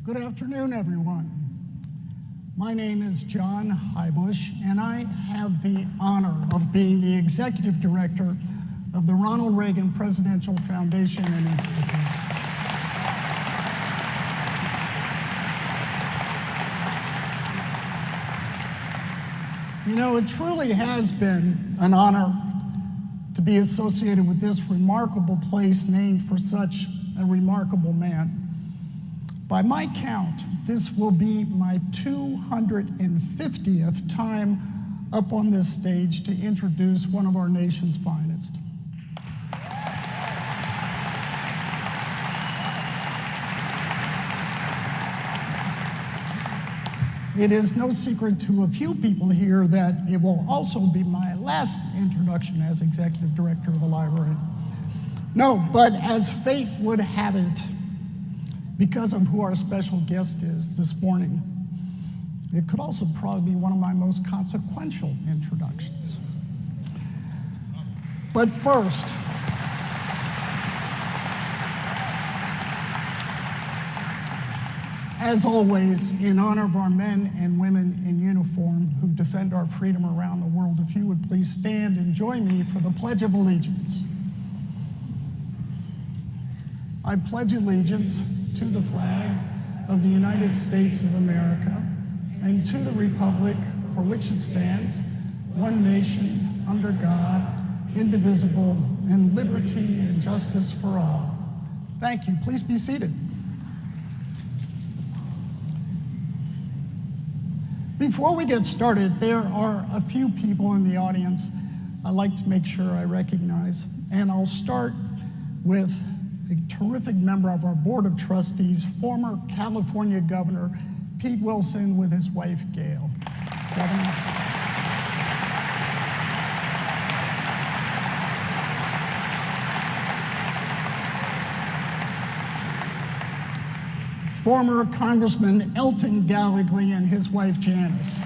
Good afternoon, everyone. My name is John Highbush, and I have the honor of being the Executive Director of the Ronald Reagan Presidential Foundation and Institute. You know, it truly has been an honor to be associated with this remarkable place named for such a remarkable man. By my count, this will be my 250th time up on this stage to introduce one of our nation's finest. It is no secret to a few people here that it will also be my last introduction as Executive Director of the library. No, but as fate would have it, because of who our special guest is this morning, it could also probably be one of my most consequential introductions. But first, as always, in honor of our men and women in uniform who defend our freedom around the world, if you would please stand and join me for the Pledge of Allegiance. I pledge allegiance to the flag of the United States of America and to the republic for which it stands, one nation, under God, indivisible, and liberty and justice for all. Thank you. Please be seated. Before we get started, there are a few people in the audience I'd like to make sure I recognize, and I'll start with a terrific member of our Board of Trustees, former California Governor Pete Wilson with his wife, Gail. Governor. Former Congressman Elton Gallegly and his wife, Janice.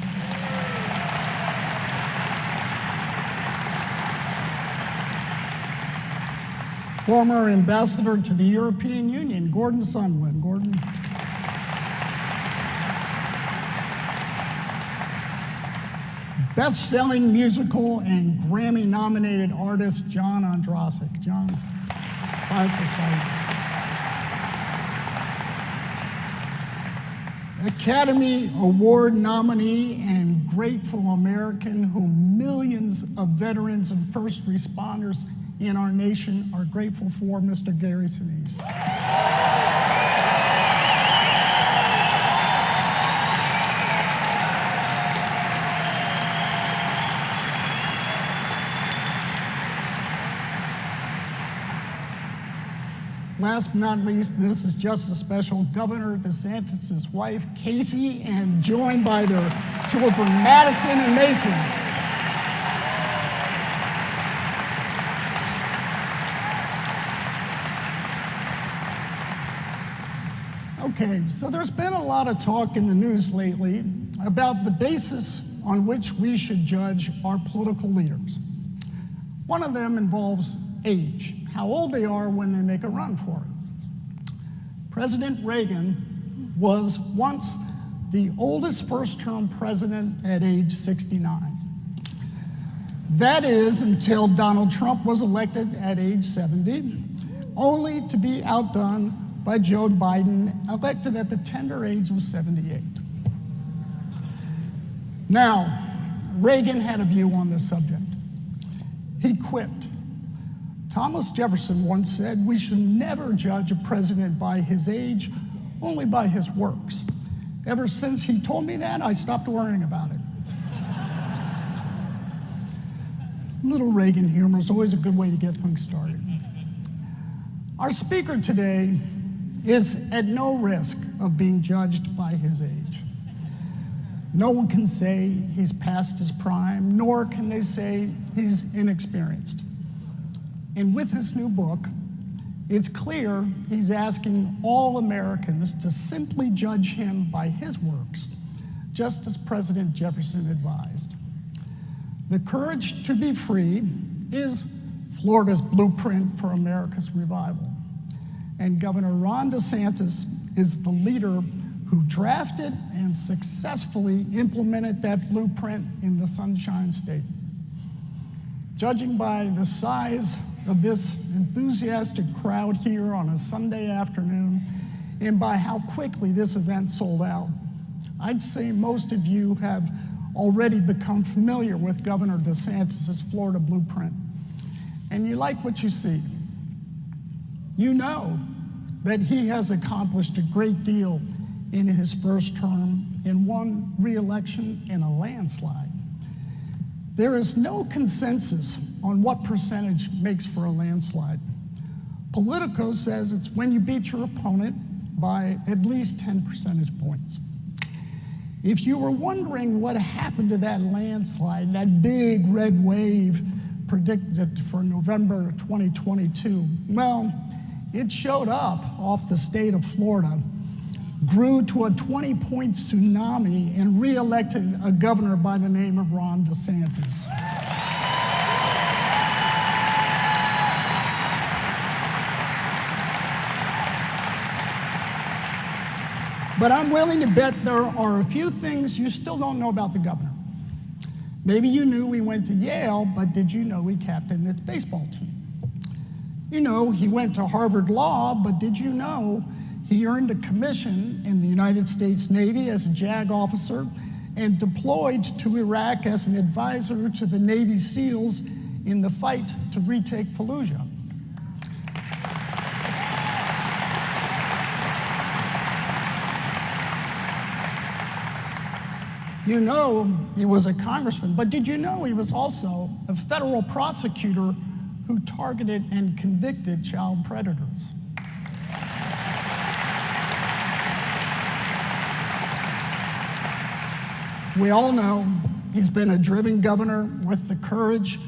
Former Ambassador to the European Union, Gordon Sondland. Gordon. Best-selling musical and Grammy-nominated artist, John Ondrasik. John, fight for fight. Academy Award nominee and grateful American whom millions of veterans and first responders in our nation are grateful for, Mr. Gary Sinise. Last but not least, this is just a special, Governor DeSantis' wife, Casey, and joined by their children, Madison and Mason. Okay, so there's been a lot of talk in the news lately about the basis on which we should judge our political leaders. One of them involves age, how old they are when they make a run for it. President Reagan was once the oldest first-term president at age 69. That is until Donald Trump was elected at age 70, only to be outdone by Joe Biden, elected at the tender age of 78. Now, Reagan had a view on this subject. He quipped, Thomas Jefferson once said, we should never judge a president by his age, only by his works. Ever since he told me that, I stopped worrying about it. Little Reagan humor is always a good way to get things started. Our speaker today is at no risk of being judged by his age. No one can say he's past his prime, nor can they say he's inexperienced. And with his new book, it's clear he's asking all Americans to simply judge him by his works, just as President Jefferson advised. The Courage to be Free is Florida's blueprint for America's revival. And Governor Ron DeSantis is the leader who drafted and successfully implemented that blueprint in the Sunshine State. Judging by the size of this enthusiastic crowd here on a Sunday afternoon, and by how quickly this event sold out, I'd say most of you have already become familiar with Governor DeSantis' Florida blueprint, and you like what you see. You know that he has accomplished a great deal in his first term and won re-election in a landslide. There is no consensus on what percentage makes for a landslide. Politico says it's when you beat your opponent by at least 10 percentage points. If you were wondering what happened to that landslide, that big red wave predicted for November 2022, well, it showed up off the state of Florida, grew to a 20-point tsunami, and re-elected a governor by the name of Ron DeSantis. But I'm willing to bet there are a few things you still don't know about the governor. Maybe you knew he went to Yale, but did you know he captained its baseball team? You know he went to Harvard Law, but did you know he earned a commission in the United States Navy as a JAG officer and deployed to Iraq as an advisor to the Navy SEALs in the fight to retake Fallujah? You know he was a congressman, but did you know he was also a federal prosecutor who targeted and convicted child predators? We all know he's been a driven governor with the courage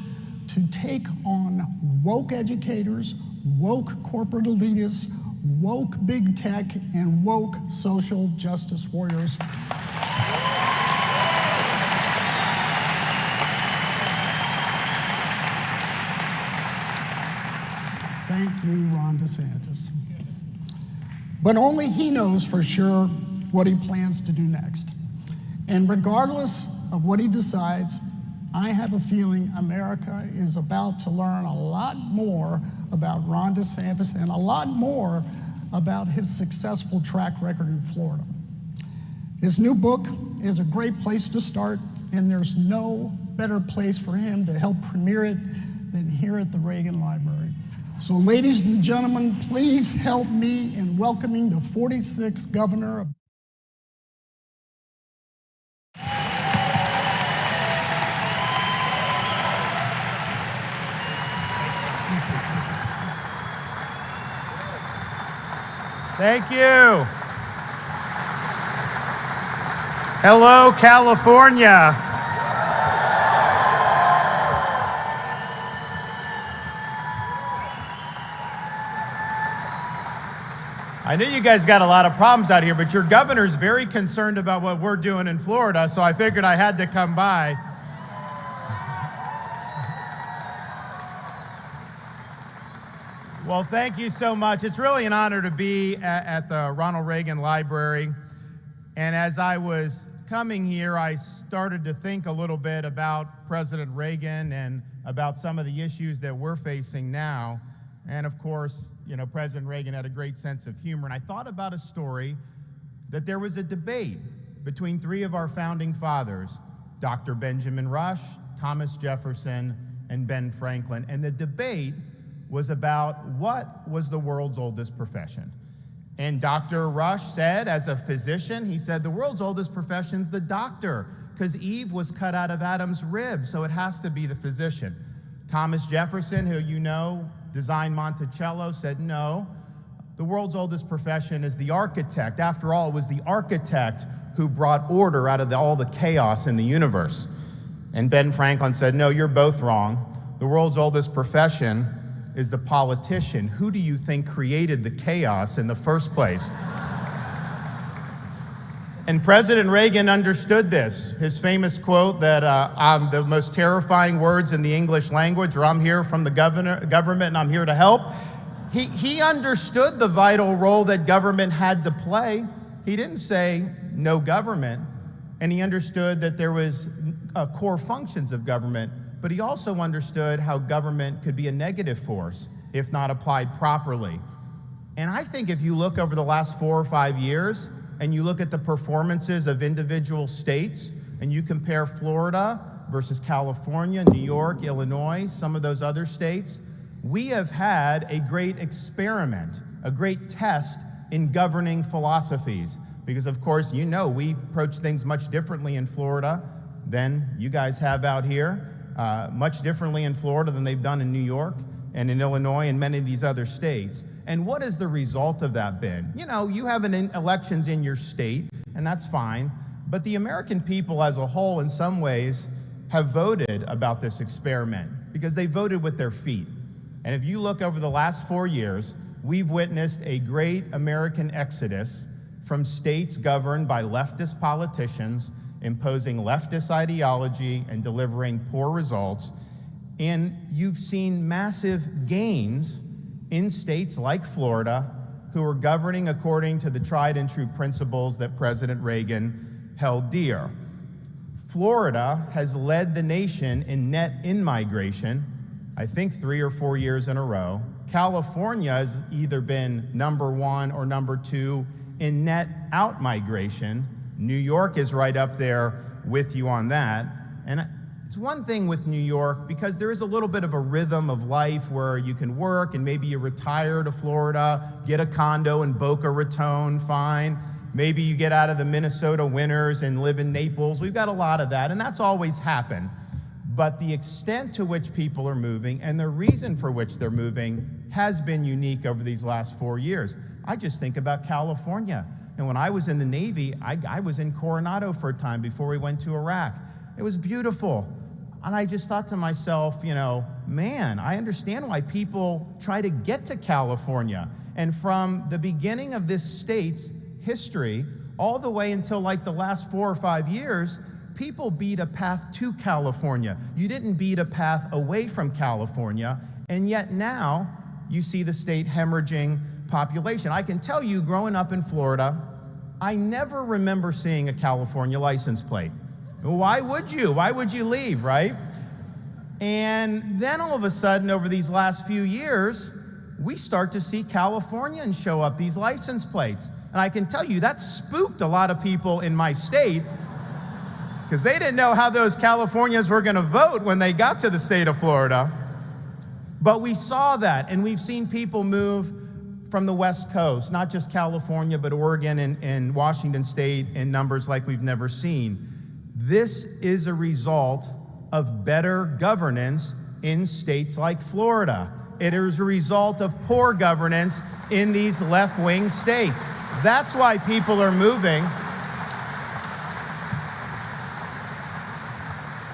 to take on woke educators, woke corporate elitists, woke big tech, and woke social justice warriors. Thank you, Ron DeSantis. But only he knows for sure what he plans to do next. And regardless of what he decides, I have a feeling America is about to learn a lot more about Ron DeSantis and a lot more about his successful track record in Florida. His new book is a great place to start, and there's no better place for him to help premiere it than here at the Reagan Library. So ladies and gentlemen, please help me in welcoming the 46th governor of Thank you. Hello, California. I know you guys got a lot of problems out here, but your governor's very concerned about what we're doing in Florida, so I figured I had to come by. Well, thank you so much. It's really an honor to be at the Ronald Reagan Library. And as I was coming here, I started to think a little bit about President Reagan and about some of the issues that we're facing now. And of course, you know, President Reagan had a great sense of humor. And I thought about a story that there was a debate between three of our founding fathers, Dr. Benjamin Rush, Thomas Jefferson, and Ben Franklin. And the debate was about what was the world's oldest profession. And Dr. Rush said, as a physician, he said, the world's oldest profession's the doctor, because Eve was cut out of Adam's rib, so it has to be the physician. Thomas Jefferson, who you know designed Monticello, said no, the world's oldest profession is the architect. After all, it was the architect who brought order out of all the chaos in the universe. And Ben Franklin said, no, you're both wrong. The world's oldest profession is the politician. Who do you think created the chaos in the first place? And President Reagan understood this. His famous quote that the most terrifying words in the English language, or I'm here from the government and I'm here to help. He understood the vital role that government had to play. He didn't say no government, and he understood that there was core functions of government, but he also understood how government could be a negative force if not applied properly. And I think if you look over the last 4 or 5 years and you look at the performances of individual states and you compare Florida versus California, New York, Illinois, some of those other states, we have had a great experiment, a great test in governing philosophies. Because of course, you know, we approach things much differently in Florida than you guys have out here, much differently in Florida than they've done in New York and in Illinois and many of these other states. And what has the result of that been? You know, you have elections in your state, and that's fine, but the American people as a whole, in some ways, have voted about this experiment because they voted with their feet. And if you look over the last 4 years, we've witnessed a great American exodus from states governed by leftist politicians, imposing leftist ideology and delivering poor results. And you've seen massive gains in states like Florida, who are governing according to the tried and true principles that President Reagan held dear. Florida has led the nation in net in-migration, I think 3 or 4 years in a row. California has either been number 1 or number 2 in net out-migration. New York is right up there with you on that. And it's one thing with New York, because there is a little bit of a rhythm of life where you can work and maybe you retire to Florida, get a condo in Boca Raton, fine. Maybe you get out of the Minnesota winters and live in Naples. We've got a lot of that, and that's always happened. But the extent to which people are moving and the reason for which they're moving has been unique over these last 4 years. I just think about California. And when I was in the Navy, I was in Coronado for a time before we went to Iraq. It was beautiful. And I just thought to myself, you know, man, I understand why people try to get to California. And from the beginning of this state's history, all the way until like the last 4 or 5 years, people beat a path to California. You didn't beat a path away from California. And yet now you see the state hemorrhaging population. I can tell you, growing up in Florida, I never remember seeing a California license plate. Why would you? Why would you leave, right? And then all of a sudden, over these last few years, we start to see Californians show up, these license plates. And I can tell you, that spooked a lot of people in my state because they didn't know how those Californians were going to vote when they got to the state of Florida. But we saw that, and we've seen people move from the West Coast, not just California, but Oregon and Washington State in numbers like we've never seen. This is a result of better governance in states like Florida. It is a result of poor governance in these left-wing states. That's why people are moving.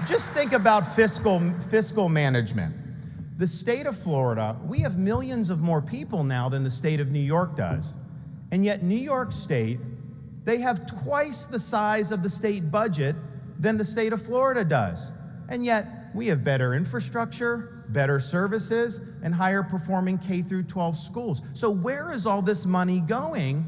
Just think about fiscal management. The state of Florida, we have millions of more people now than the state of New York does. And yet New York State, they have twice the size of the state budget than the state of Florida does. And yet we have better infrastructure, better services, and higher performing K-12 schools. So where is all this money going?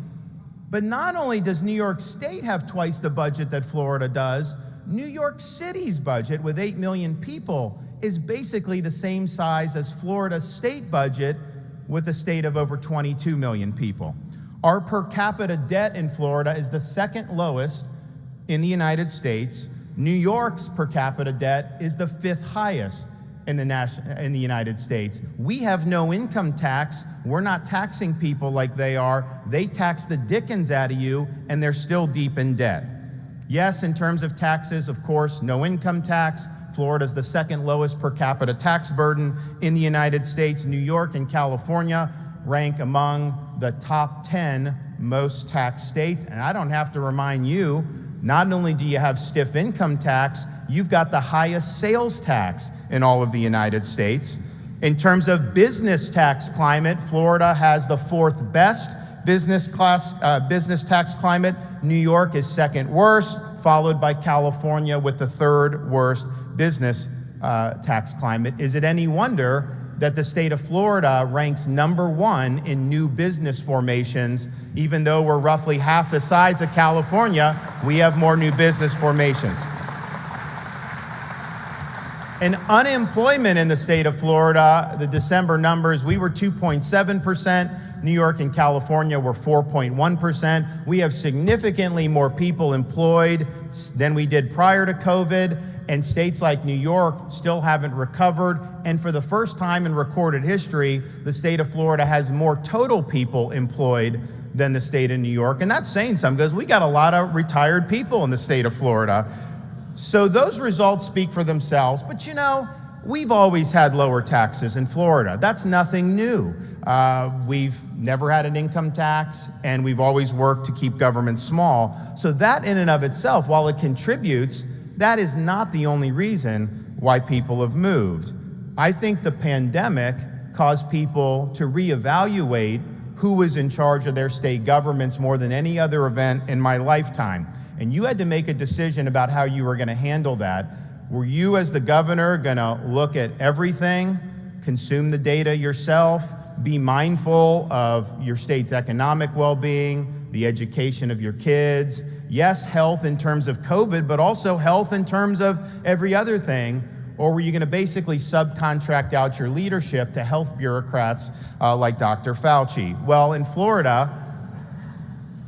But not only does New York State have twice the budget that Florida does, New York City's budget with 8 million people is basically the same size as Florida's state budget with a state of over 22 million people. Our per capita debt in Florida is the second lowest in the United States. New York's per capita debt is the 5th highest in the United States. We have no income tax. We're not taxing people like they are. They tax the dickens out of you, and they're still deep in debt. Yes, in terms of taxes, of course, no income tax. Florida's the second lowest per capita tax burden in the United States. New York and California rank among the top 10 most taxed states. And I don't have to remind you, not only do you have stiff income tax, you've got the highest sales tax in all of the United States. In terms of business tax climate, Florida has the 4th best business tax climate. New York is second worst, followed by California with the 3rd worst business tax climate. Is it any wonder that the state of Florida ranks #1 in new business formations. Even though we're roughly half the size of California, we have more new business formations. And unemployment in the state of Florida, the December numbers, we were 2.7%. New York and California were 4.1%. We have significantly more people employed than we did prior to COVID, and states like New York still haven't recovered. And for the first time in recorded history, the state of Florida has more total people employed than the state of New York. And that's saying something, because we got a lot of retired people in the state of Florida. So those results speak for themselves. But you know, we've always had lower taxes in Florida. That's nothing new. We've never had an income tax, and we've always worked to keep government small. So that in and of itself, while it contributes, that is not the only reason why people have moved. I think the pandemic caused people to reevaluate who was in charge of their state governments more than any other event in my lifetime. And you had to make a decision about how you were going to handle that. Were you, as the governor, going to look at everything, consume the data yourself, be mindful of your state's economic well-being, the education of your kids, yes, health in terms of COVID, but also health in terms of every other thing? Or were you going to basically subcontract out your leadership to health bureaucrats like Dr. Fauci? Well, in Florida,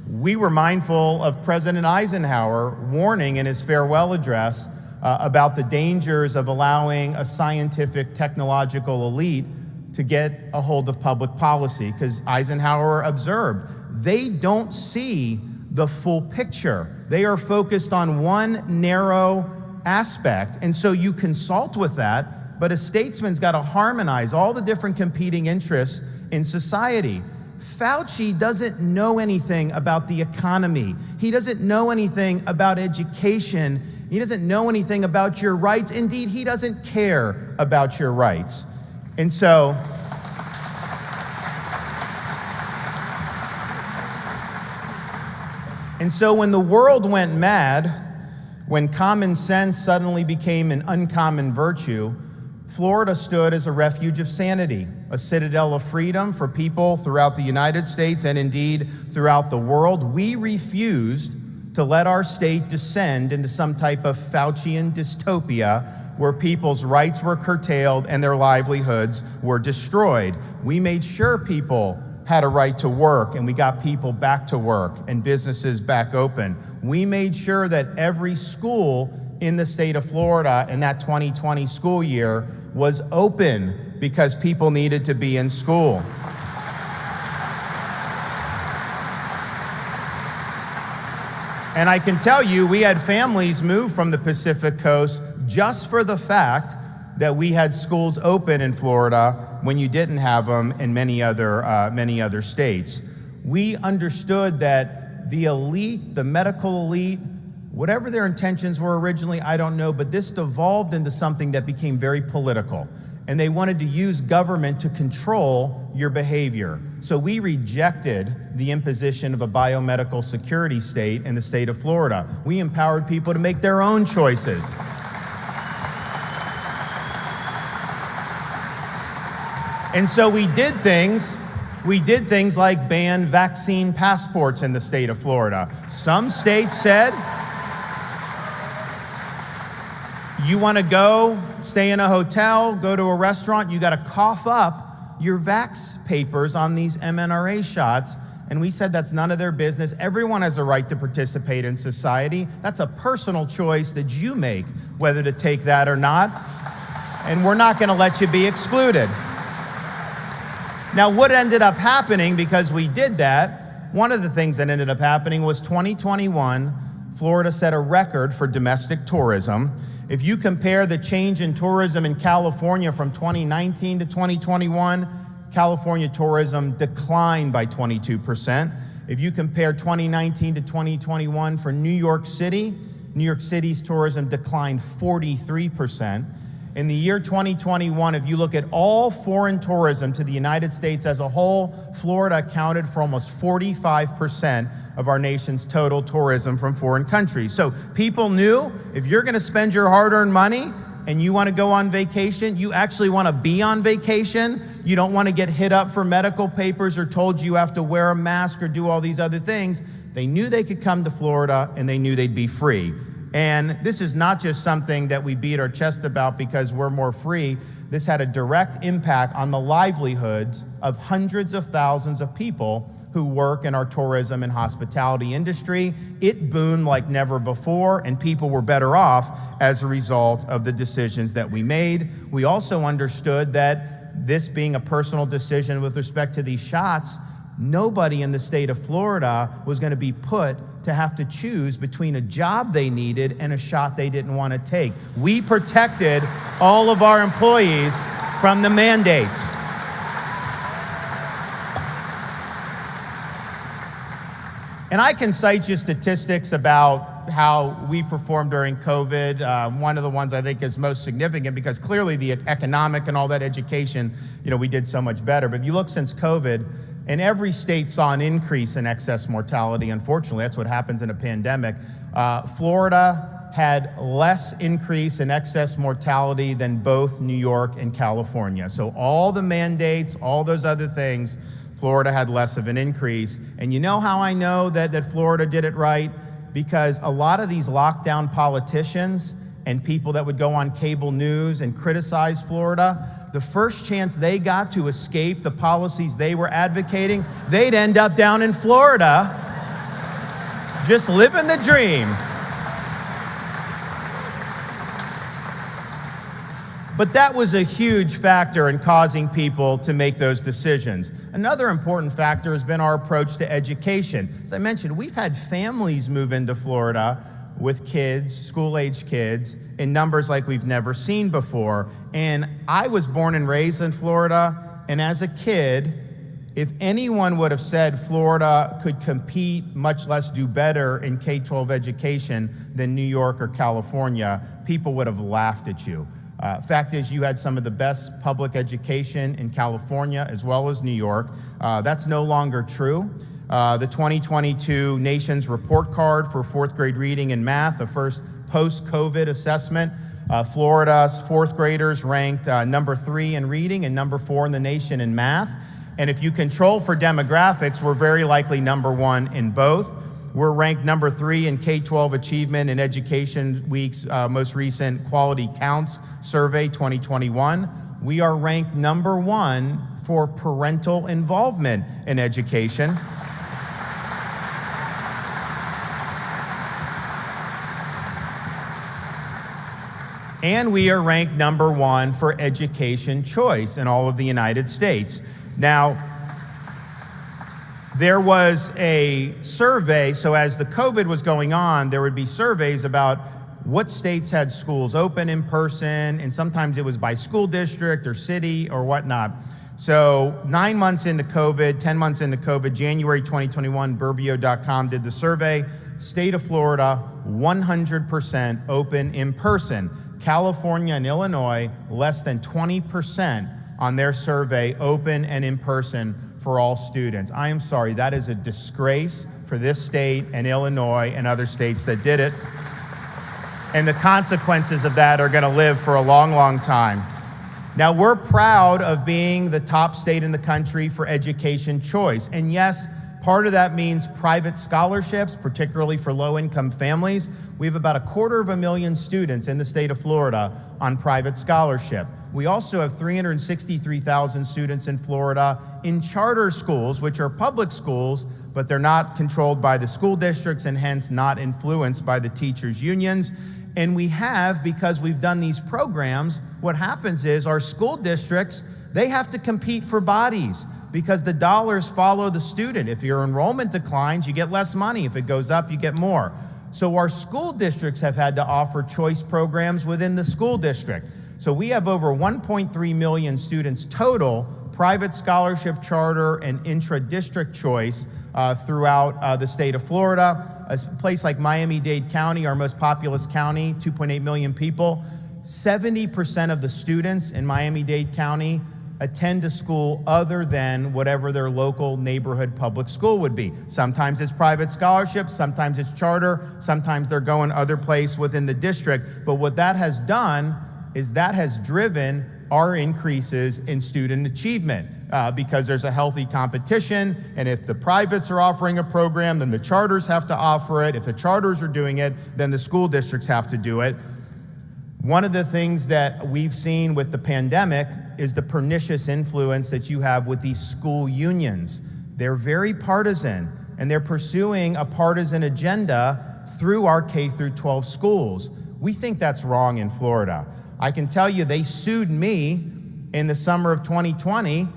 we were mindful of President Eisenhower warning in his farewell address about the dangers of allowing a scientific, technological elite to get a hold of public policy, because Eisenhower observed they don't see the full picture. They are focused on one narrow aspect, and so you consult with that, but a statesman's got to harmonize all the different competing interests in society. Fauci doesn't know anything about the economy. He doesn't know anything about education. He doesn't know anything about your rights. Indeed, he doesn't care about your rights. And so, when the world went mad, when common sense suddenly became an uncommon virtue, Florida stood as a refuge of sanity, a citadel of freedom for people throughout the United States and indeed throughout the world. We refused to let our state descend into some type of Faucian dystopia where people's rights were curtailed and their livelihoods were destroyed. We made sure people had a right to work, and we got people back to work and businesses back open. We made sure that every school in the state of Florida in that 2020 school year was open because people needed to be in school. And I can tell you, we had families move from the Pacific Coast just for the fact that we had schools open in Florida when you didn't have them in many other states. We understood that the elite, the medical elite, whatever their intentions were originally, I don't know, but this devolved into something that became very political. And they wanted to use government to control your behavior. So we rejected the imposition of a biomedical security state in the state of Florida. We empowered people to make their own choices. And so we did things like ban vaccine passports in the state of Florida. Some states said, you want to go stay in a hotel, go to a restaurant, you got to cough up your vax papers on these mRNA shots. And we said that's none of their business. Everyone has a right to participate in society. That's a personal choice that you make, whether to take that or not. And we're not going to let you be excluded. Now, what ended up happening because we did that, one of the things that ended up happening was 2021, Florida set a record for domestic tourism. If you compare the change in tourism in California from 2019 to 2021, California tourism declined by 22%. If you compare 2019 to 2021 for New York City's tourism declined 43%. In the year 2021, if you look at all foreign tourism to the United States as a whole, Florida accounted for almost 45% of our nation's total tourism from foreign countries. So people knew if you're going to spend your hard-earned money, and you want to go on vacation, you actually want to be on vacation, you don't want to get hit up for medical papers or told you have to wear a mask or do all these other things, they knew they could come to Florida and they knew they'd be free. And this is not just something that we beat our chest about because we're more free. This had a direct impact on the livelihoods of hundreds of thousands of people who work in our tourism and hospitality industry. It boomed like never before, and people were better off as a result of the decisions that we made. We also understood that this being a personal decision with respect to these shots, nobody in the state of Florida was going to be put to have to choose between a job they needed and a shot they didn't want to take. We protected all of our employees from the mandates. And I can cite you statistics about how we performed during COVID. One of the ones I think is most significant because clearly the economic and all that education, we did so much better. But if you look since COVID, and every state saw an increase in excess mortality, unfortunately, that's what happens in a pandemic. Florida had less increase in excess mortality than both New York and California. So all the mandates, all those other things, Florida had less of an increase. And you know how I know that Florida did it right? Because a lot of these lockdown politicians and people that would go on cable news and criticize Florida, the first chance they got to escape the policies they were advocating, they'd end up down in Florida, just living the dream. But that was a huge factor in causing people to make those decisions. Another important factor has been our approach to education. As I mentioned, we've had families move into Florida with kids, school-age kids, in numbers like we've never seen before. And I was born and raised in Florida, and as a kid, if anyone would have said Florida could compete, much less do better in K-12 education than New York or California, people would have laughed at you. Fact is, you had some of the best public education in California as well as New York. That's no longer true. The 2022 Nation's Report Card for fourth grade reading and math, the first post-COVID assessment, Florida's fourth graders ranked number 3 in reading and number 4 in the nation in math. And if you control for demographics, we're very likely number 1 in both. We're ranked number 3 in K-12 achievement in Education Week's most recent Quality Counts survey 2021. We are ranked number 1 for parental involvement in education. And we are ranked number 1 for education choice in all of the United States. Now, there was a survey, so as the COVID was going on, there would be surveys about what states had schools open in person, and sometimes it was by school district or city or whatnot. So 9 months into COVID, 10 months into COVID, January 2021, Burbio.com did the survey. State of Florida, 100% open in person. California and Illinois, less than 20% on their survey, open and in person for all students. I am sorry, that is a disgrace for this state and Illinois and other states that did it. And the consequences of that are gonna live for a long, long time. Now, we're proud of being the top state in the country for education choice. And yes, part of that means private scholarships, particularly for low-income families. We have about 250,000 students in the state of Florida on private scholarship. We also have 363,000 students in Florida in charter schools, which are public schools, but they're not controlled by the school districts and hence not influenced by the teachers' unions. And we have, because we've done these programs, what happens is our school districts, they have to compete for bodies because the dollars follow the student. If your enrollment declines, you get less money. If it goes up, you get more. So our school districts have had to offer choice programs within the school district. So we have over 1.3 million students total, private scholarship, charter, and intra-district choice throughout the state of Florida. A place like Miami-Dade County, our most populous county, 2.8 million people, 70% of the students in Miami-Dade County attend a school other than whatever their local neighborhood public school would be. Sometimes it's private scholarships, sometimes it's charter, sometimes they're going other place within the district. But what that has done is that has driven our increases in student achievement because there's a healthy competition, and if the privates are offering a program, then the charters have to offer it. If the charters are doing it, then the school districts have to do it. One of the things that we've seen with the pandemic is the pernicious influence that you have with these school unions. They're very partisan, and they're pursuing a partisan agenda through our K-12 schools. We think that's wrong in Florida. I can tell you they sued me in the summer of 2020,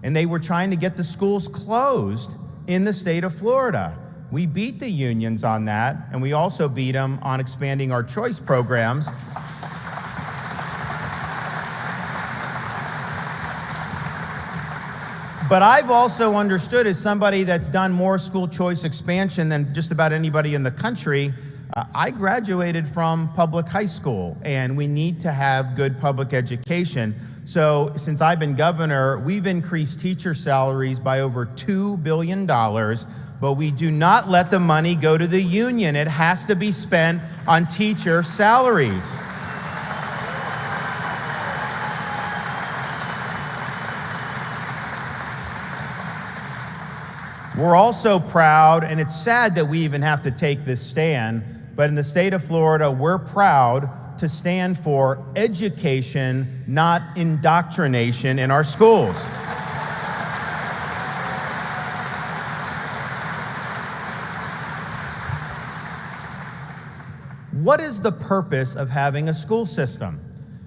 and they were trying to get the schools closed in the state of Florida. We beat the unions on that, and we also beat them on expanding our choice programs. But I've also understood, as somebody that's done more school choice expansion than just about anybody in the country, I graduated from public high school, and we need to have good public education. So since I've been governor, we've increased teacher salaries by over $2 billion, but we do not let the money go to the union. It has to be spent on teacher salaries. We're also proud, and it's sad that we even have to take this stand, but in the state of Florida, we're proud to stand for education, not indoctrination in our schools. What is the purpose of having a school system?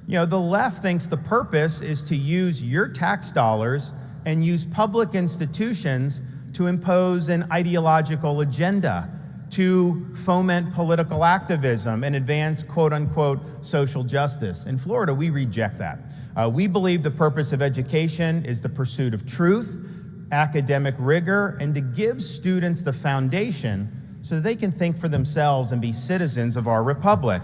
You know, the left thinks the purpose is to use your tax dollars and use public institutions to impose an ideological agenda, to foment political activism and advance quote-unquote social justice. In Florida, we reject that. We believe the purpose of education is the pursuit of truth, academic rigor, and to give students the foundation so that they can think for themselves and be citizens of our republic.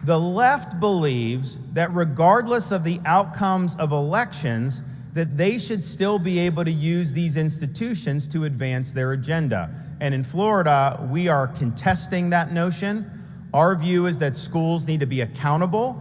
The left believes that regardless of the outcomes of elections, that they should still be able to use these institutions to advance their agenda. And in Florida, we are contesting that notion. Our view is that schools need to be accountable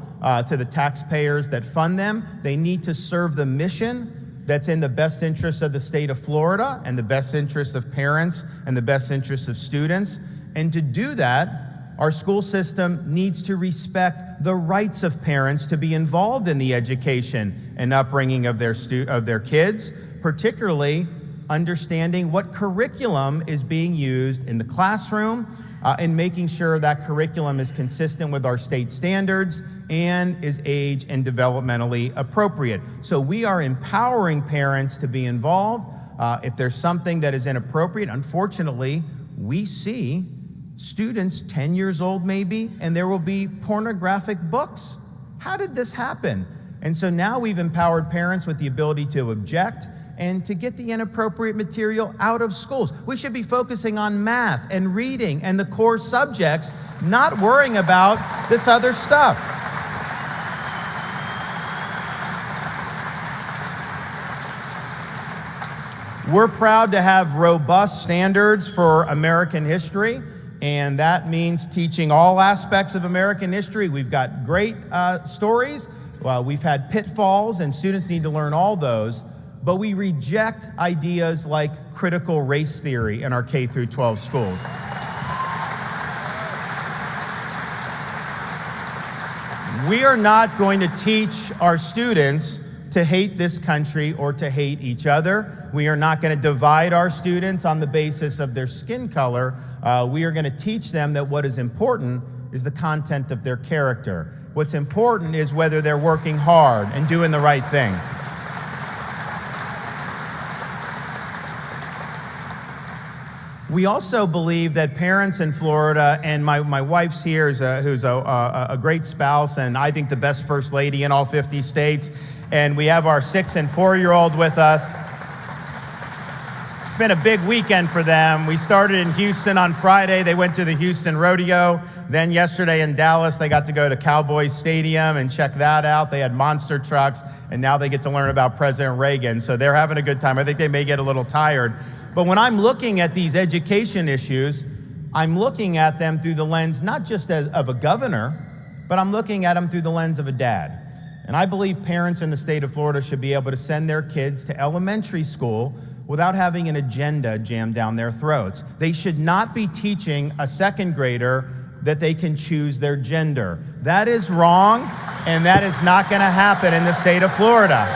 to the taxpayers that fund them. They need to serve the mission that's in the best interest of the state of Florida and the best interest of parents and the best interest of students. And to do that, our school system needs to respect the rights of parents to be involved in the education and upbringing of their kids, particularly understanding what curriculum is being used in the classroom and making sure that curriculum is consistent with our state standards and is age and developmentally appropriate. So we are empowering parents to be involved. If there's something that is inappropriate, unfortunately, we see students 10 years old maybe, and there will be pornographic books. How did this happen? And so now we've empowered parents with the ability to object and to get the inappropriate material out of schools. We should be focusing on math and reading and the core subjects, not worrying about this other stuff. We're proud to have robust standards for American history, and that means teaching all aspects of American history. We've got great stories. We've had pitfalls, and students need to learn all those, but we reject ideas like critical race theory in our K-12 schools. We are not going to teach our students to hate this country or to hate each other. We are not going to divide our students on the basis of their skin color. We are going to teach them that what is important is the content of their character. What's important is whether they're working hard and doing the right thing. We also believe that parents in Florida, and my wife's here, who's a great spouse, and I think the best first lady in all 50 states, and we have our 6- and 4-year-old with us. It's been a big weekend for them. We started in Houston on Friday. They went to the Houston Rodeo. Then yesterday in Dallas, they got to go to Cowboys Stadium and check that out. They had monster trucks, and now they get to learn about President Reagan. So they're having a good time. I think they may get a little tired. But when I'm looking at these education issues, I'm looking at them through the lens not just of a governor, but I'm looking at them through the lens of a dad. And I believe parents in the state of Florida should be able to send their kids to elementary school without having an agenda jammed down their throats. They should not be teaching a second grader that they can choose their gender. That is wrong, and that is not going to happen in the state of Florida.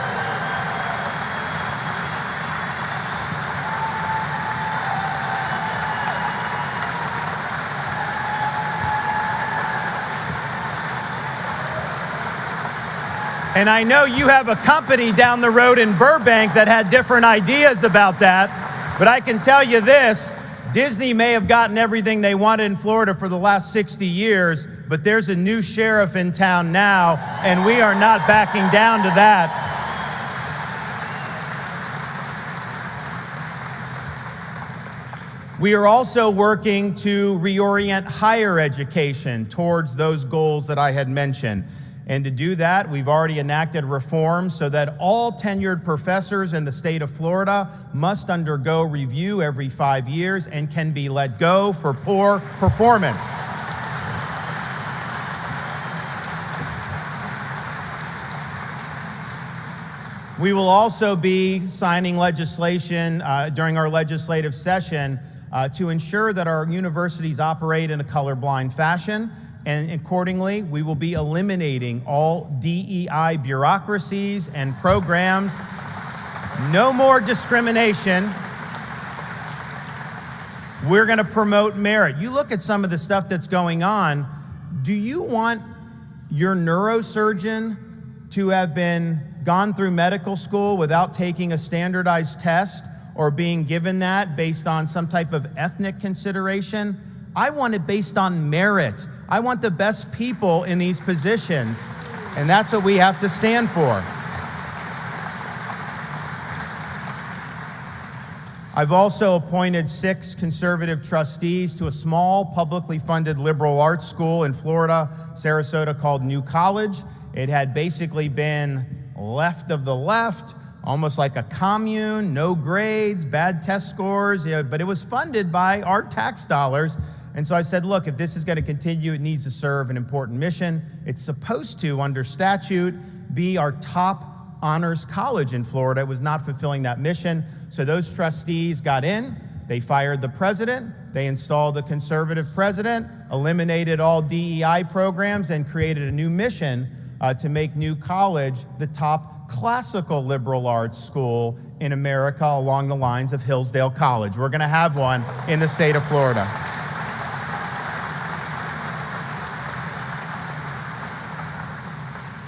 And I know you have a company down the road in Burbank that had different ideas about that, but I can tell you this, Disney may have gotten everything they wanted in Florida for the last 60 years, but there's a new sheriff in town now, and we are not backing down to that. We are also working to reorient higher education towards those goals that I had mentioned. And to do that, we've already enacted reforms so that all tenured professors in the state of Florida must undergo review every 5 years and can be let go for poor performance. We will also be signing legislation during our legislative session to ensure that our universities operate in a colorblind fashion. And accordingly, we will be eliminating all DEI bureaucracies and programs. No more discrimination. We're going to promote merit. You look at some of the stuff that's going on. Do you want your neurosurgeon to have gone through medical school without taking a standardized test or being given that based on some type of ethnic consideration? I want it based on merit. I want the best people in these positions, and that's what we have to stand for. I've also appointed 6 conservative trustees to a small, publicly funded liberal arts school in Florida, Sarasota, called New College. It had basically been left of the left, almost like a commune, no grades, bad test scores, but it was funded by our tax dollars. And so I said, look, if this is going to continue, it needs to serve an important mission. It's supposed to, under statute, be our top honors college in Florida. It was not fulfilling that mission. So those trustees got in, they fired the president, they installed a conservative president, eliminated all DEI programs, and created a new mission to make New College the top classical liberal arts school in America along the lines of Hillsdale College. We're going to have one in the state of Florida.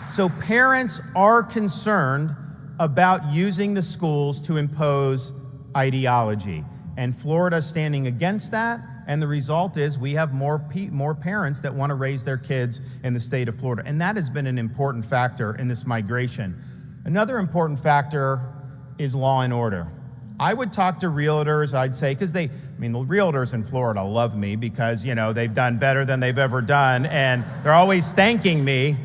So parents are concerned about using the schools to impose ideology. And Florida is standing against that, and the result is we have more parents that want to raise their kids in the state of Florida. And that has been an important factor in this migration. Another important factor is law and order. I would talk to realtors, I'd say, because the realtors in Florida love me because, they've done better than they've ever done, and they're always thanking me.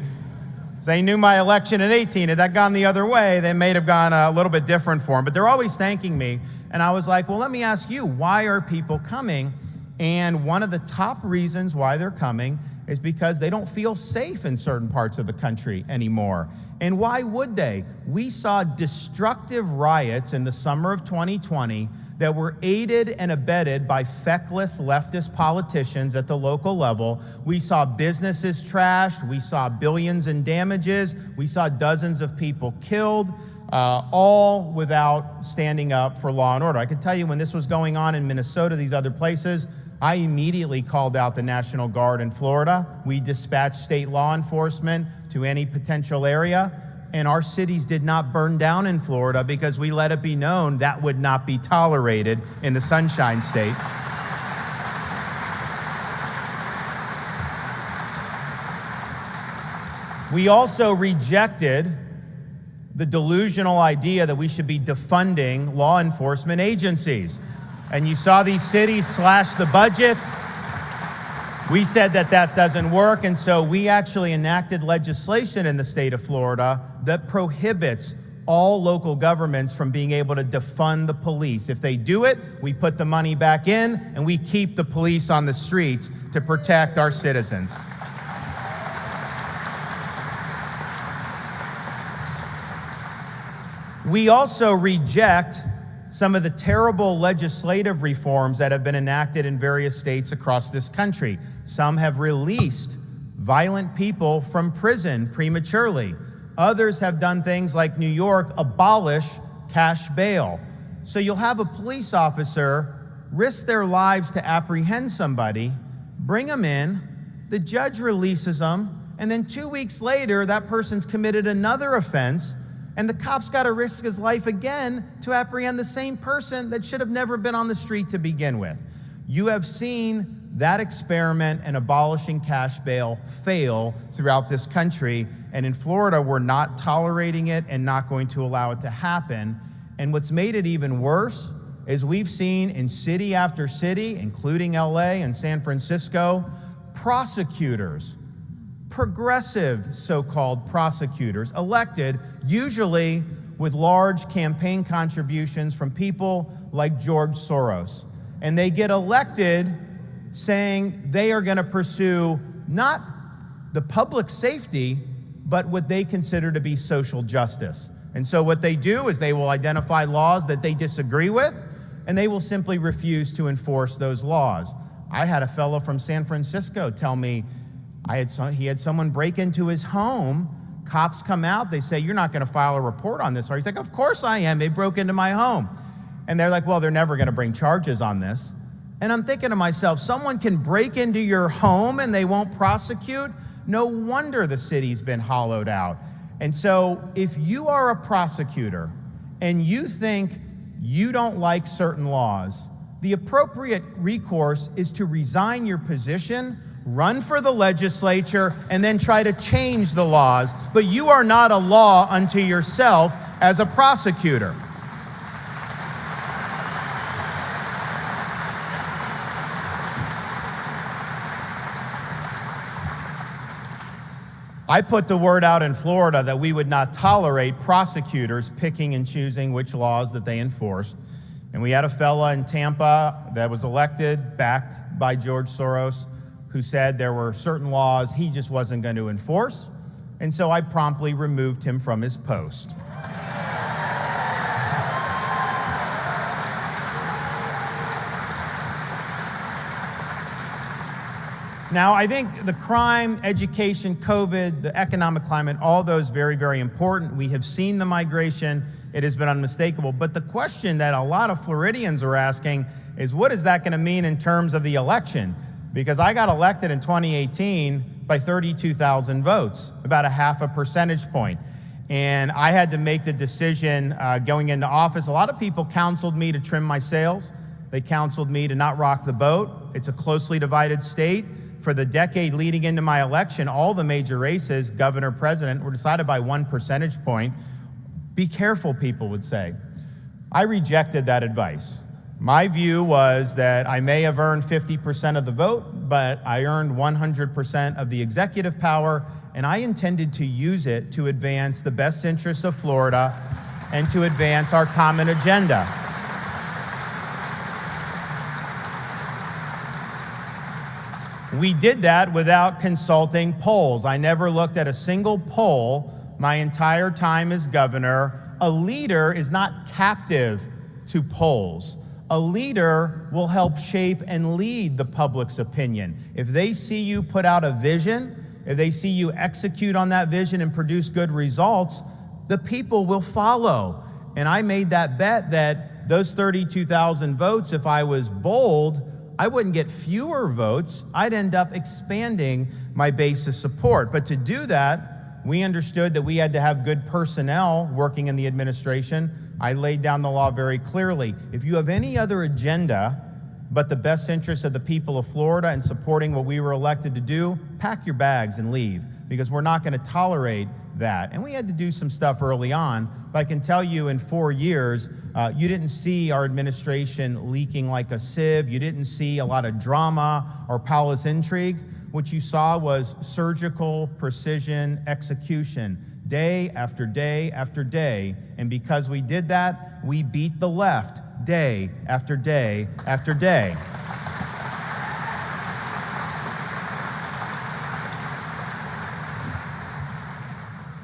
They knew my election in 2018. Had that gone the other way, they may have gone a little bit different for them. But they're always thanking me. And I was like, well, let me ask you, why are people coming? And one of the top reasons why they're coming is because they don't feel safe in certain parts of the country anymore. And why would they? We saw destructive riots in the summer of 2020 that were aided and abetted by feckless leftist politicians at the local level. We saw businesses trashed, we saw billions in damages, we saw dozens of people killed, all without standing up for law and order. I can tell you when this was going on in Minnesota, these other places, I immediately called out the National Guard in Florida. We dispatched state law enforcement to any potential area. And our cities did not burn down in Florida because we let it be known that would not be tolerated in the Sunshine State. We also rejected the delusional idea that we should be defunding law enforcement agencies. And you saw these cities slash the budgets. We said that doesn't work, and so we actually enacted legislation in the state of Florida that prohibits all local governments from being able to defund the police. If they do it, we put the money back in and we keep the police on the streets to protect our citizens. We also reject some of the terrible legislative reforms that have been enacted in various states across this country. Some have released violent people from prison prematurely. Others have done things like New York abolish cash bail. So you'll have a police officer risk their lives to apprehend somebody, bring them in, the judge releases them, and then 2 weeks later, that person's committed another offense, and the cop's got to risk his life again to apprehend the same person that should have never been on the street to begin with. You have seen that experiment in abolishing cash bail fail throughout this country, and in Florida, we're not tolerating it and not going to allow it to happen. And what's made it even worse is we've seen in city after city, including LA and San Francisco, prosecutors, progressive so-called prosecutors, elected usually with large campaign contributions from people like George Soros. And they get elected saying they are going to pursue not the public safety, but what they consider to be social justice. And so what they do is they will identify laws that they disagree with, and they will simply refuse to enforce those laws. I had a fellow from San Francisco tell me he had someone break into his home. Cops come out, they say, "You're not going to file a report on this." Or he's like, "Of course I am. They broke into my home." And they're like, "Well, they're never going to bring charges on this." And I'm thinking to myself, someone can break into your home and they won't prosecute? No wonder the city's been hollowed out. And so if you are a prosecutor and you think you don't like certain laws, the appropriate recourse is to resign your position, run for the legislature, and then try to change the laws. But you are not a law unto yourself as a prosecutor. I put the word out in Florida that we would not tolerate prosecutors picking and choosing which laws that they enforced. And we had a fella in Tampa that was elected, backed by George Soros, who said there were certain laws he just wasn't going to enforce. And so I promptly removed him from his post. Now, I think the crime, education, COVID, the economic climate, all those very, very important. We have seen the migration. It has been unmistakable. But the question that a lot of Floridians are asking is, what is that going to mean in terms of the election? Because I got elected in 2018 by 32,000 votes, about a half a percentage point. And I had to make the decision going into office. A lot of people counseled me to trim my sails. They counseled me to not rock the boat. It's a closely divided state. For the decade leading into my election, all the major races, governor, president, were decided by 1 percentage point. Be careful, people would say. I rejected that advice. My view was that I may have earned 50% of the vote, but I earned 100% of the executive power, and I intended to use it to advance the best interests of Florida and to advance our common agenda. We did that without consulting polls. I never looked at a single poll my entire time as governor. A leader is not captive to polls. A leader will help shape and lead the public's opinion. If they see you put out a vision, if they see you execute on that vision and produce good results, the people will follow. And I made that bet that those 32,000 votes, if I was bold, I wouldn't get fewer votes. I'd end up expanding my base of support. But to do that, we understood that we had to have good personnel working in the administration. I laid down the law very clearly. If you have any other agenda but the best interests of the people of Florida and supporting what we were elected to do, pack your bags and leave, because we're not going to tolerate that. And we had to do some stuff early on, but I can tell you in 4 years, you didn't see our administration leaking like a sieve. You didn't see a lot of drama or palace intrigue. What you saw was surgical precision execution, day after day after day. And because we did that, we beat the left day after day after day.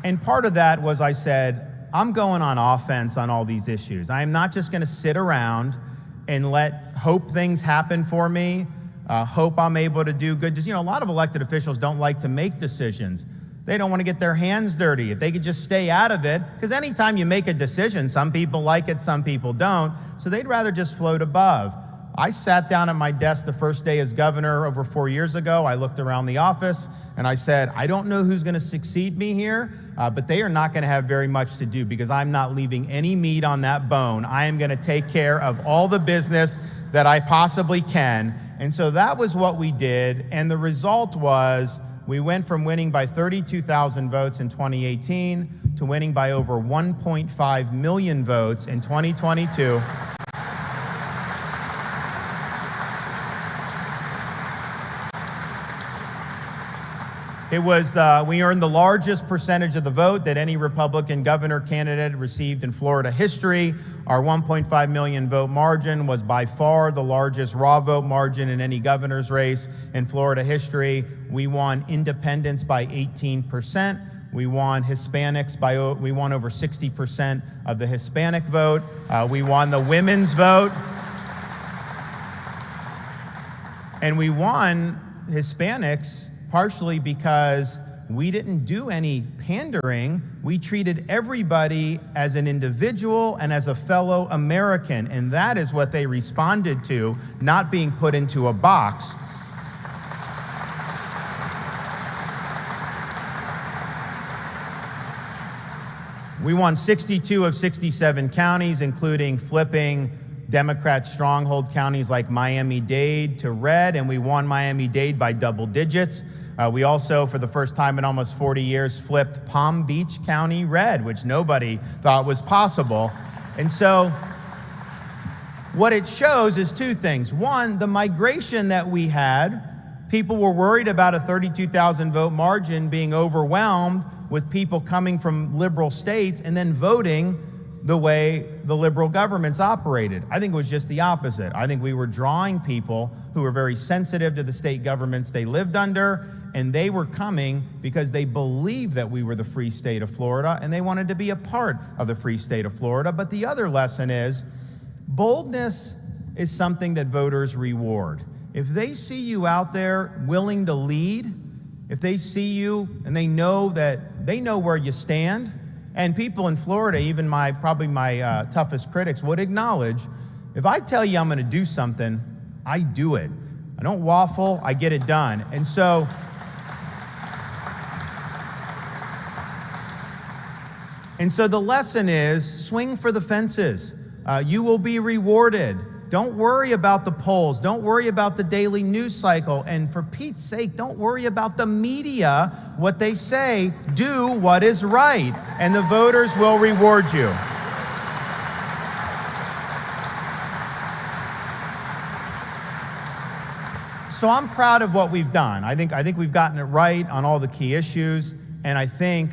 And part of that was I said, I'm going on offense on all these issues. I am not just going to sit around and hope things happen for me, hope I'm able to do good. A lot of elected officials don't like to make decisions. They don't want to get their hands dirty. If they could just stay out of it, because anytime you make a decision, some people like it, some people don't, so they'd rather just float above. I sat down at my desk the first day as governor over 4 years ago. I looked around the office and I said, I don't know who's going to succeed me here, but they are not going to have very much to do because I'm not leaving any meat on that bone. I am going to take care of all the business that I possibly can. And so that was what we did. And the result was we went from winning by 32,000 votes in 2018 to winning by over 1.5 million votes in 2022. We earned the largest percentage of the vote that any Republican governor candidate received in Florida history. Our 1.5 million vote margin was by far the largest raw vote margin in any governor's race in Florida history. We won independents by 18%. We won Hispanics we won over 60% of the Hispanic vote. We won the women's vote. And we won Hispanics partially because we didn't do any pandering. We treated everybody as an individual and as a fellow American, and that is what they responded to, not being put into a box. We won 62 of 67 counties, including flipping Democrat stronghold counties like Miami-Dade to red, and we won Miami-Dade by double digits. We also, for the first time in almost 40 years, flipped Palm Beach County red, which nobody thought was possible. And so what it shows is two things. One, the migration that we had, people were worried about a 32,000 vote margin being overwhelmed with people coming from liberal states and then voting the way the liberal governments operated. I think it was just the opposite. I think we were drawing people who were very sensitive to the state governments they lived under, and they were coming because they believed that we were the free state of Florida and they wanted to be a part of the free state of Florida. But the other lesson is boldness is something that voters reward. If they see you out there willing to lead, if they see you and they know where you stand, and people in Florida, even probably my toughest critics, would acknowledge, if I tell you I'm going to do something, I do it. I don't waffle, I get it done. And so the lesson is swing for the fences. You will be rewarded. Don't worry about the polls. Don't worry about the daily news cycle. And for Pete's sake, don't worry about the media, what they say. Do what is right, and the voters will reward you. So I'm proud of what we've done. I think we've gotten it right on all the key issues, and I think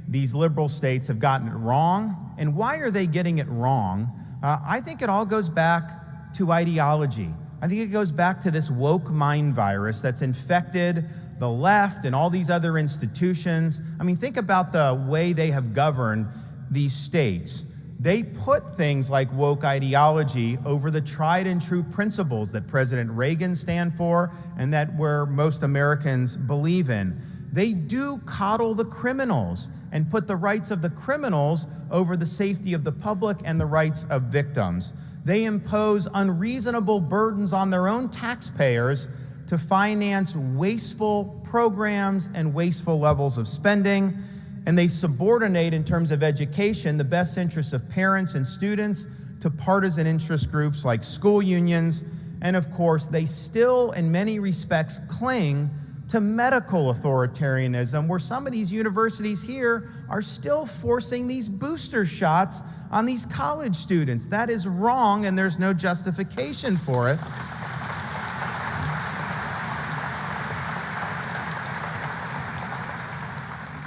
these liberal states have gotten it wrong. And why are they getting it wrong? I think it all goes back to ideology. I think it goes back to this woke mind virus that's infected the left and all these other institutions. I mean, think about the way they have governed these states. They put things like woke ideology over the tried and true principles that President Reagan stand for and that most Americans believe in. They do coddle the criminals and put the rights of the criminals over the safety of the public and the rights of victims. They impose unreasonable burdens on their own taxpayers to finance wasteful programs and wasteful levels of spending. And they subordinate, in terms of education, the best interests of parents and students to partisan interest groups like school unions. And of course, they still, in many respects, cling to medical authoritarianism, where some of these universities here are still forcing these booster shots on these college students. That is wrong, and there's no justification for it.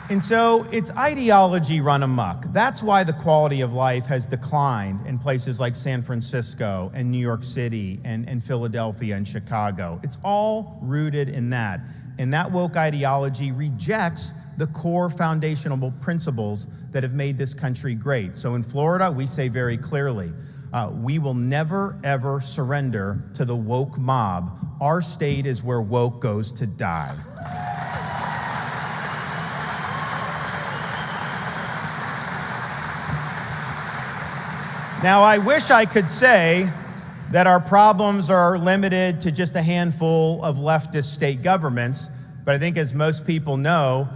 And so it's ideology run amok. That's why the quality of life has declined in places like San Francisco and New York City and Philadelphia and Chicago. It's all rooted in that. And that woke ideology rejects the core foundational principles that have made this country great. So in Florida, we say very clearly, we will never, ever surrender to the woke mob. Our state is where woke goes to die. Now, I wish I could say that our problems are limited to just a handful of leftist state governments, but I think as most people know,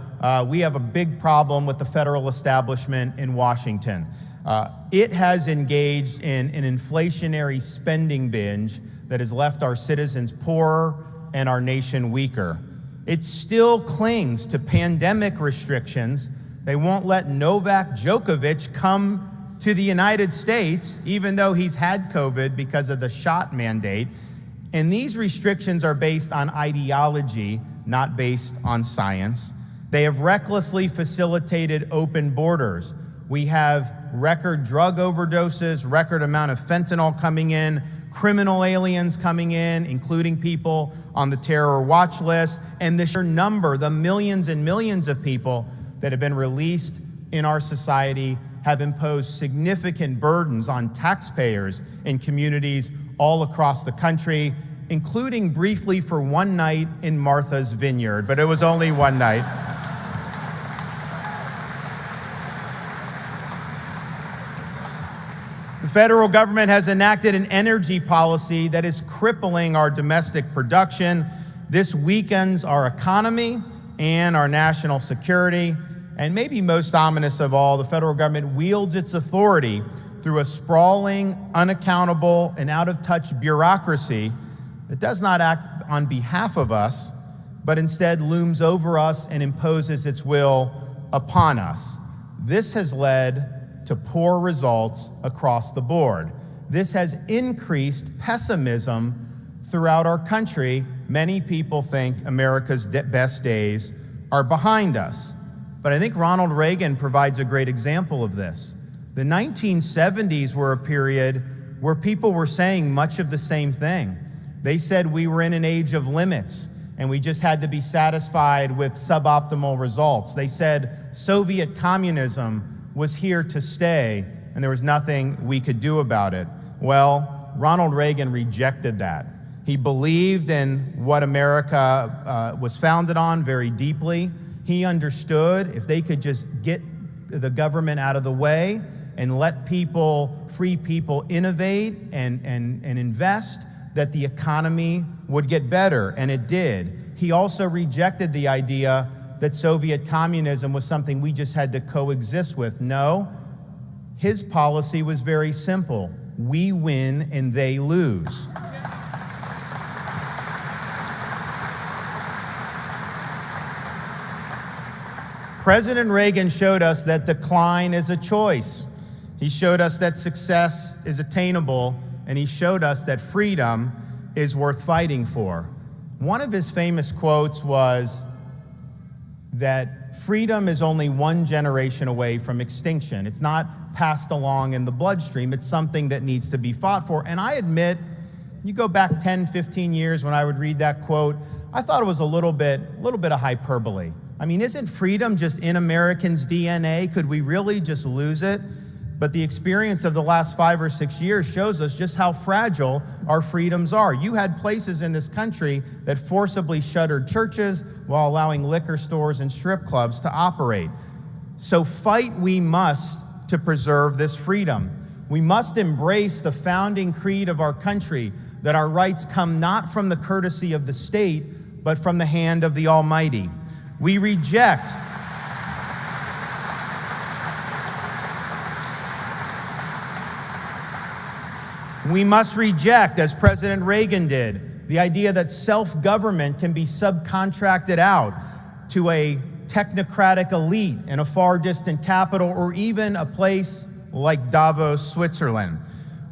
we have a big problem with the federal establishment in Washington. It has engaged in an inflationary spending binge that has left our citizens poorer and our nation weaker. It still clings to pandemic restrictions. They won't let Novak Djokovic come to the United States, even though he's had COVID because of the shot mandate. And these restrictions are based on ideology, not based on science. They have recklessly facilitated open borders. We have record drug overdoses, record amount of fentanyl coming in, criminal aliens coming in, including people on the terror watch list, and the sheer number, the millions and millions of people that have been released in our society have imposed significant burdens on taxpayers in communities all across the country, including briefly for one night in Martha's Vineyard, but it was only one night. The federal government has enacted an energy policy that is crippling our domestic production. This weakens our economy and our national security. And maybe most ominous of all, the federal government wields its authority through a sprawling, unaccountable, and out-of-touch bureaucracy that does not act on behalf of us, but instead looms over us and imposes its will upon us. This has led to poor results across the board. This has increased pessimism throughout our country. Many people think America's best days are behind us. But I think Ronald Reagan provides a great example of this. The 1970s were a period where people were saying much of the same thing. They said we were in an age of limits and we just had to be satisfied with suboptimal results. They said Soviet communism was here to stay and there was nothing we could do about it. Well, Ronald Reagan rejected that. He believed in what America was founded on very deeply. He understood if they could just get the government out of the way and let people, free people, innovate and invest, that the economy would get better, and it did. He also rejected the idea that Soviet communism was something we just had to coexist with. No, his policy was very simple. We win and they lose. President Reagan showed us that decline is a choice. He showed us that success is attainable, and he showed us that freedom is worth fighting for. One of his famous quotes was that freedom is only one generation away from extinction. It's not passed along in the bloodstream. It's something that needs to be fought for. And I admit, you go back 10, 15 years when I would read that quote, I thought it was a little bit of hyperbole. I mean, isn't freedom just in Americans' DNA? Could we really just lose it? But the experience of the last 5 or 6 years shows us just how fragile our freedoms are. You had places in this country that forcibly shuttered churches while allowing liquor stores and strip clubs to operate. So fight we must to preserve this freedom. We must embrace the founding creed of our country, that our rights come not from the courtesy of the state, but from the hand of the Almighty. We reject We must reject, as President Reagan did, the idea that self-government can be subcontracted out to a technocratic elite in a far distant capital or even a place like Davos, Switzerland.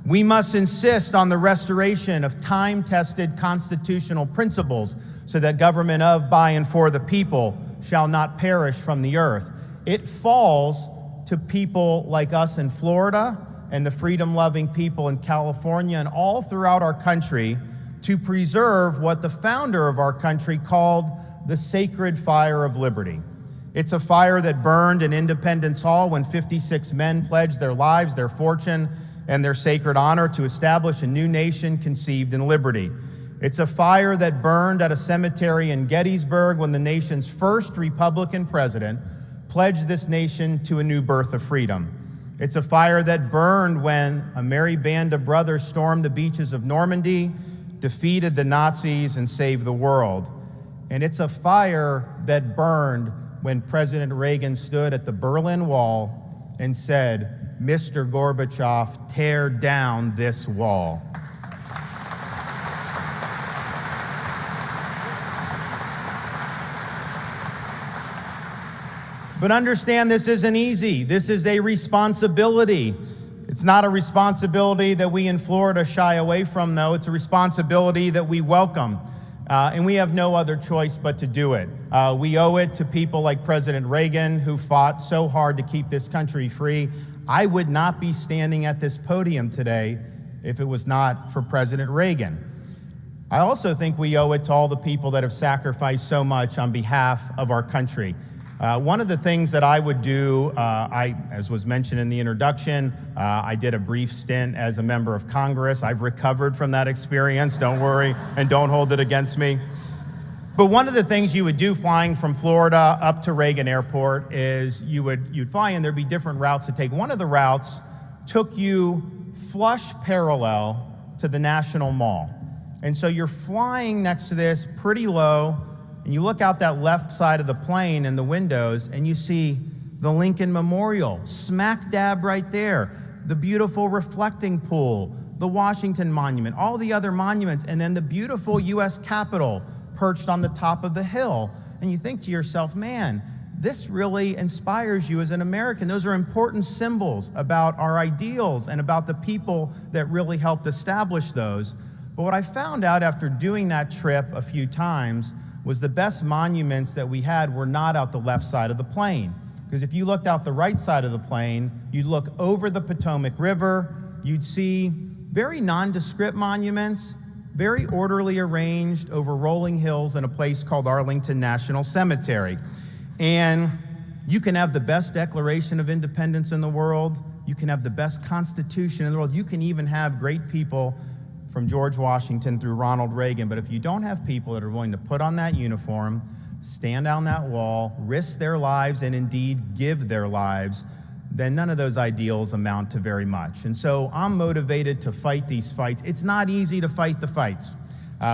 We must insist on the restoration of time-tested constitutional principles so that government of, by, and for the people shall not perish from the earth. It falls to people like us in Florida and the freedom-loving people in California and all throughout our country to preserve what the founder of our country called the sacred fire of liberty. It's a fire that burned in Independence Hall when 56 men pledged their lives, their fortune, and their sacred honor to establish a new nation conceived in liberty. It's a fire that burned at a cemetery in Gettysburg when the nation's first Republican president pledged this nation to a new birth of freedom. It's a fire that burned when a merry band of brothers stormed the beaches of Normandy, defeated the Nazis, and saved the world. And it's a fire that burned when President Reagan stood at the Berlin Wall and said, "Mr. Gorbachev, tear down this wall." But understand, this isn't easy. This is a responsibility. It's not a responsibility that we in Florida shy away from, though. It's a responsibility that we welcome. And we have no other choice but to do it. We owe it to people like President Reagan, who fought so hard to keep this country free. I would not be standing at this podium today if it was not for President Reagan. I also think we owe it to all the people that have sacrificed so much on behalf of our country. One of the things that I would do, as was mentioned in the introduction, I did a brief stint as a member of Congress. I've recovered from that experience, don't worry, and don't hold it against me. But one of the things you would do flying from Florida up to Reagan Airport is you'd fly and there'd be different routes to take. One of the routes took you flush parallel to the National Mall. And so you're flying next to this pretty low, and you look out that left side of the plane in the windows and you see the Lincoln Memorial, smack dab right there, the beautiful reflecting pool, the Washington Monument, all the other monuments, and then the beautiful U.S. Capitol perched on the top of the hill. And you think to yourself, man, this really inspires you as an American. Those are important symbols about our ideals and about the people that really helped establish those. But what I found out after doing that trip a few times was the best monuments that we had were not out the left side of the plane. Because if you looked out the right side of the plane, you'd look over the Potomac River, you'd see very nondescript monuments, very orderly arranged over rolling hills in a place called Arlington National Cemetery. And you can have the best Declaration of Independence in the world, you can have the best Constitution in the world, you can even have great people from George Washington through Ronald Reagan, but if you don't have people that are willing to put on that uniform, stand on that wall, risk their lives, and indeed give their lives, then none of those ideals amount to very much. And so I'm motivated to fight these fights. It's not easy to fight the fights.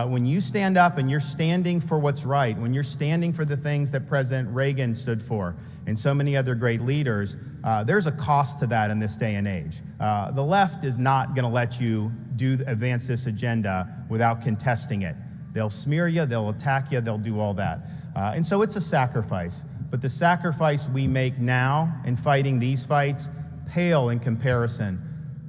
When you stand up and you're standing for what's right, when you're standing for the things that President Reagan stood for, and so many other great leaders, there's a cost to that in this day and age. The left is not going to let you advance this agenda without contesting it. They'll smear you, they'll attack you, they'll do all that. And so it's a sacrifice. But the sacrifice we make now in fighting these fights pale in comparison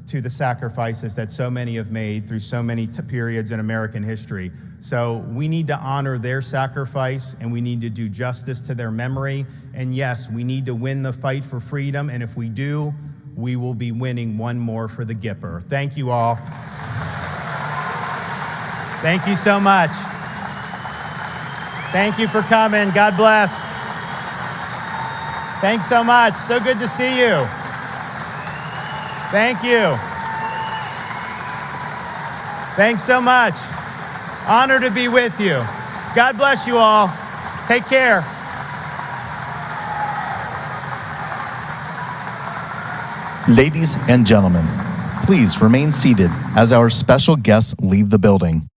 to the sacrifices that so many have made through so many periods in American history. So we need to honor their sacrifice, and we need to do justice to their memory. And yes, we need to win the fight for freedom, and if we do, we will be winning one more for the Gipper. Thank you all. Thank you so much. Thank you for coming. God bless. Thanks so much. So good to see you. Thank you. Thanks so much. Honor to be with you. God bless you all. Take care. Ladies and gentlemen, please remain seated as our special guests leave the building.